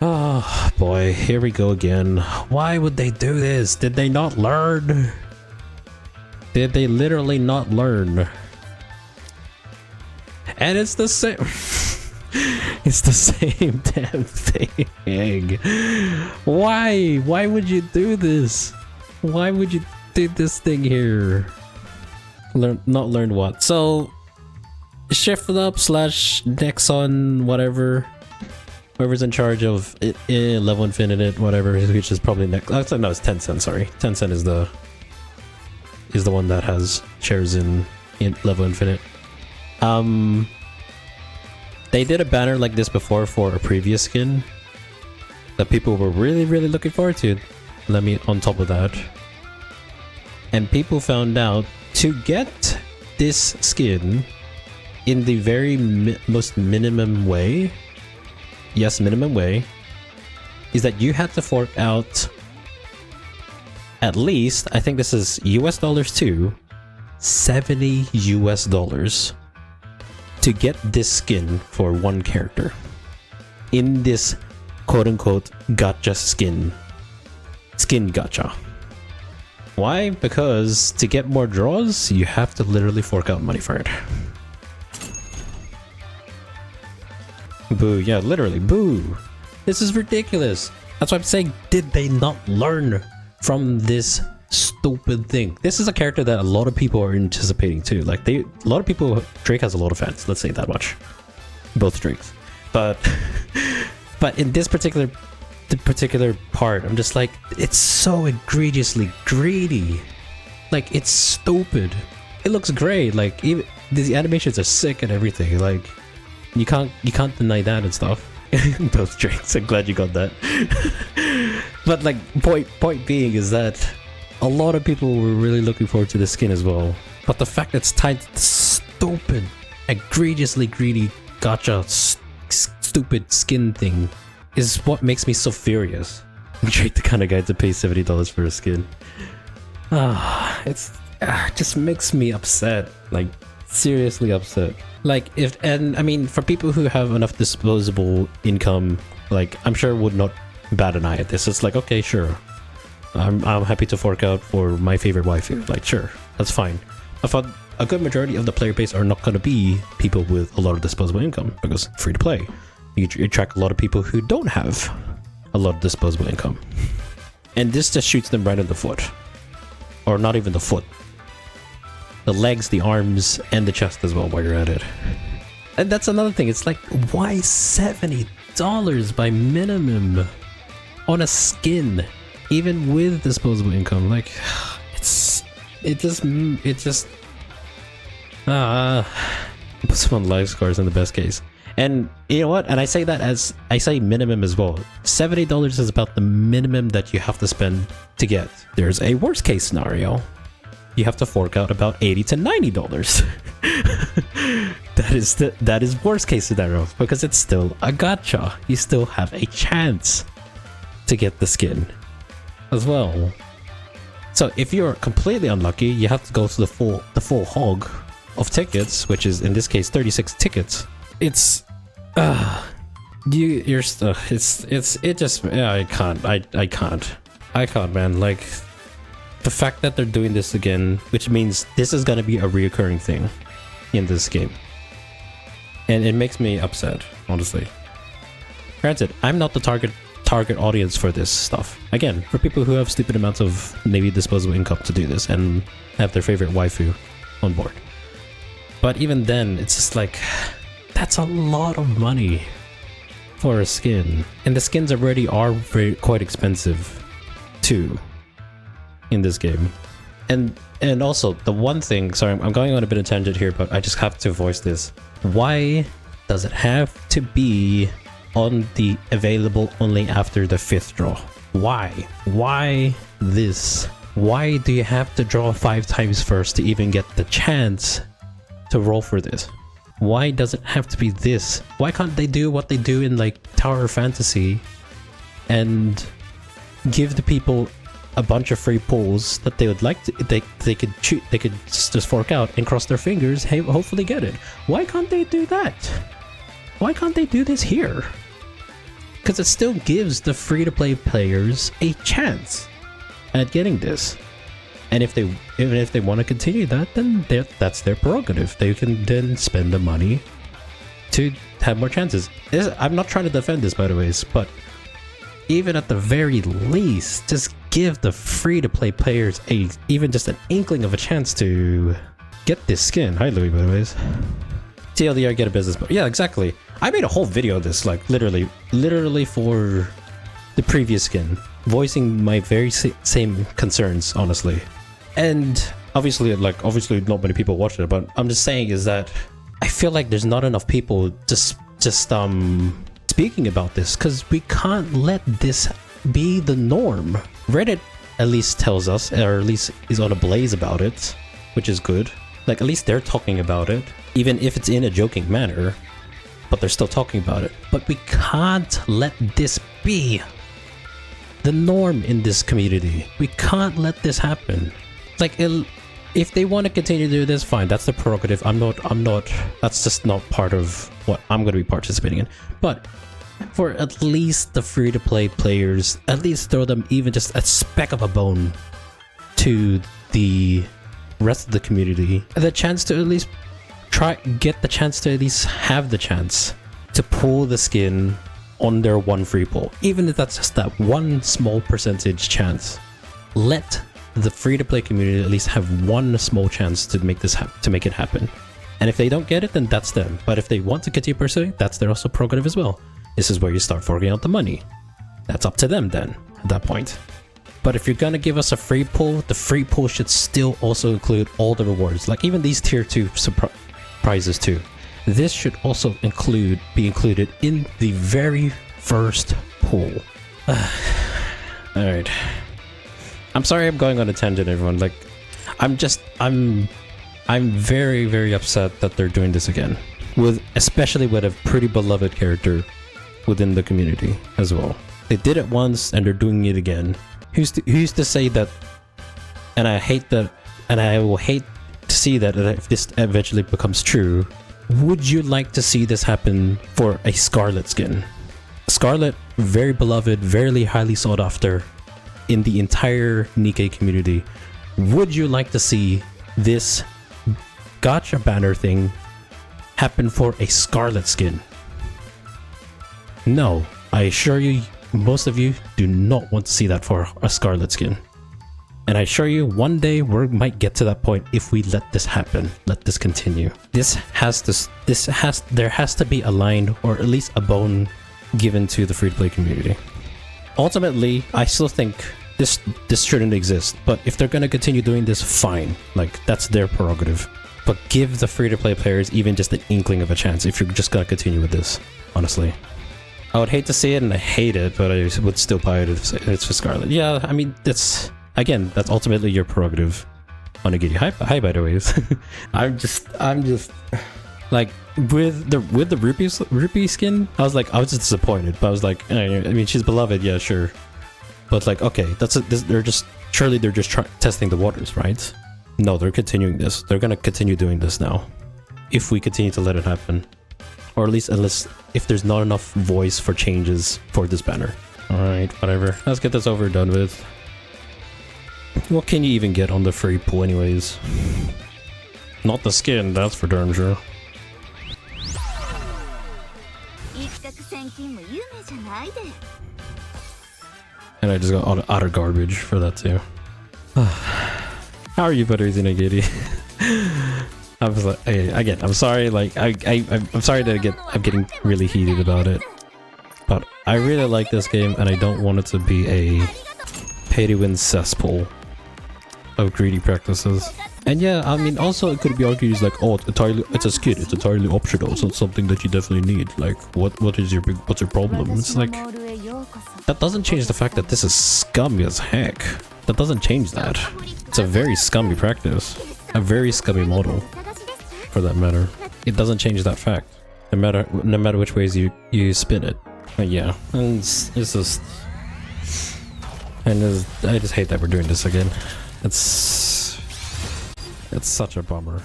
Oh boy, here we go again. Why would they do this? Did they not learn? Did they literally not learn? And it's the same. It's the same damn thing. Why? Why would you do this? Why would you do this thing here? Not learn what? So, shift up / Nexon, whatever. Whoever's in charge of it, Level Infinite, whatever, which is probably next. Oh, no, it's Tencent. Sorry, Tencent is the one that has shares in Level Infinite. They did a banner like this before for a previous skin that people were really looking forward to. Let me on top of that, and people found out to get this skin in the very most minimum way. Yes, minimum way is that you had to fork out at least, I think this is US dollars too, $70 US to get this skin for one character in this quote-unquote gacha skin gacha. Why? Because to get more draws, you have to literally fork out money for it. Boo, yeah, literally, boo. This is ridiculous. That's why I'm saying, did they not learn from this stupid thing? This is a character that a lot of people are anticipating too. Like, a lot of people, Drake has a lot of fans, let's say that much. Both Drakes. But in this particular part, I'm just like, it's so egregiously greedy. Like, it's stupid. It looks great. Like, even the animations are sick and everything. Like, you can't deny that and stuff. Both Drakes. I'm glad you got that. But like, point being is that a lot of people were really looking forward to the skin as well. But the fact that it's tied to the stupid, egregiously greedy gacha stupid skin thing is what makes me so furious. Drake the kind of guy to pay $70 for a skin. It just makes me upset. Like, seriously upset. Like, I mean, for people who have enough disposable income, like, I'm sure would not bat an eye at this. It's like, okay, sure, I'm happy to fork out for my favorite waifu. Like, sure, that's fine. I thought a good majority of the player base are not going to be people with a lot of disposable income, because free to play, you attract a lot of people who don't have a lot of disposable income, and this just shoots them right in the foot, or not even the foot. The legs, the arms, and the chest as well while you're at it. And that's another thing. It's like, why $70 by minimum on a skin, even with disposable income? Like, it just put some on life scores in the best case. And you know what? And I say that as I say minimum as well. $70 is about the minimum that you have to spend to get. There's a worst case scenario. You have to fork out about $80 to $90. That is worst case scenario, because it's still a gacha. You still have a chance to get the skin as well. So if you're completely unlucky, you have to go to the full hog of tickets, which is in this case 36 tickets. It's I can't, man. Like, the fact that they're doing this again, which means this is gonna be a reoccurring thing in this game, and it makes me upset, honestly. Granted, I'm not the target audience for this stuff. Again, for people who have stupid amounts of maybe disposable income to do this and have their favorite waifu on board. But even then, it's just like, that's a lot of money for a skin, and the skins already are quite expensive too in this game. And also, the one thing, sorry, I'm going on a bit of a tangent here, but I just have to voice this. Why does it have to be on the available only after the 5th draw? Why this? Why do you have to draw 5 times first to even get the chance to roll for this? Why does it have to be this? Why can't they do what they do in like Tower of Fantasy and give the people a bunch of free pulls that they would like to, they could just fork out and cross their fingers, hey, hopefully get it? Why can't they do that? Why can't they do this here? because it still gives the free-to-play players a chance at getting this. And even if they want to continue that, then that's their prerogative. They can then spend the money to have more chances. I'm not trying to defend this, by the way, but even at the very least, just give the free-to-play players even just an inkling of a chance to get this skin. Hi, Louis, by the way. TLDR, get a business. But yeah, exactly. I made a whole video of this, like literally for the previous skin, voicing my very same concerns, honestly. And obviously not many people watched it, but I'm just saying is that I feel like there's not enough people just speaking about this, because we can't let this be the norm. Reddit at least tells us, or at least is on a blaze about it, which is good. Like, at least they're talking about it, even if it's in a joking manner, but they're still talking about it. But we can't let this be the norm in this community. We can't let this happen. Like, if they want to continue to do this, fine, that's the prerogative. I'm not, that's just not part of what I'm going to be participating in. But for at least the free-to-play players, at least throw them even just a speck of a bone to the rest of the community. The chance to at least get the chance to at least have the chance to pull the skin on their one free pull. Even if that's just that one small percentage chance. Let the free-to-play community at least have one small chance to make this to make it happen. And if they don't get it, then that's them. But if they want to continue pursuing, that's their also prerogative as well. This is where you start forking out the money. That's up to them then, at that point. But if you're gonna give us a free pull, the free pull should still also include all the rewards, like even these tier 2 prizes too. This should also be included in the very first pull. Alright. I'm sorry I'm going on a tangent, everyone. Like, I'm very, very upset that they're doing this again. Especially with a pretty beloved character within the community as well. They did it once and they're doing it again. Who's to say that, and I hate that, and I will hate to see that if this eventually becomes true, would you like to see this happen for a Scarlet skin? Scarlet, very beloved, very highly sought after in the entire Nikkei community. Would you like to see this Gacha banner thing happen for a Scarlet skin? No, I assure you, most of you do not want to see that for a Scarlet skin. And I assure you, one day we might get to that point if we let this happen, let this continue. There has to be a line, or at least a bone given to the free-to-play community. Ultimately, I still think this shouldn't exist, but if they're gonna continue doing this, fine. Like, that's their prerogative. But give the free-to-play players even just an inkling of a chance if you're just gonna continue with this, honestly. I would hate to see it, and I hate it, but I would still buy it if it's for Scarlet. Yeah, I mean, that's ultimately your prerogative. Onigiri, hi by the way. I'm just like, with the Rupee skin, I was just disappointed, but I was like, I mean, she's beloved, yeah, sure. But like, okay, they're just testing the waters, right? No, they're continuing this. They're gonna continue doing this now, if we continue to let it happen. Or at least unless if there's not enough voice for changes for this banner. Alright, whatever. Let's get this over and done with. What can you even get on the free pool anyways? Not the skin, that's for darn sure. And I just got utter garbage for that too. How are you, Butters Inagiri? I was like, again, I'm sorry, like, I'm sorry that I'm getting really heated about it. But I really like this game, and I don't want it to be a pay-to-win cesspool of greedy practices. And yeah, I mean, also it could be argued as like, oh, it's a skin, it's entirely optional, so it's something that you definitely need. Like, what's your problem? It's like, that doesn't change the fact that this is scummy as heck. That doesn't change that. It's a very scummy practice. A very scummy model, for that matter. It doesn't change that fact, no matter which ways you spin it. But yeah, and it's just, I just hate that we're doing this again. It's such a bummer.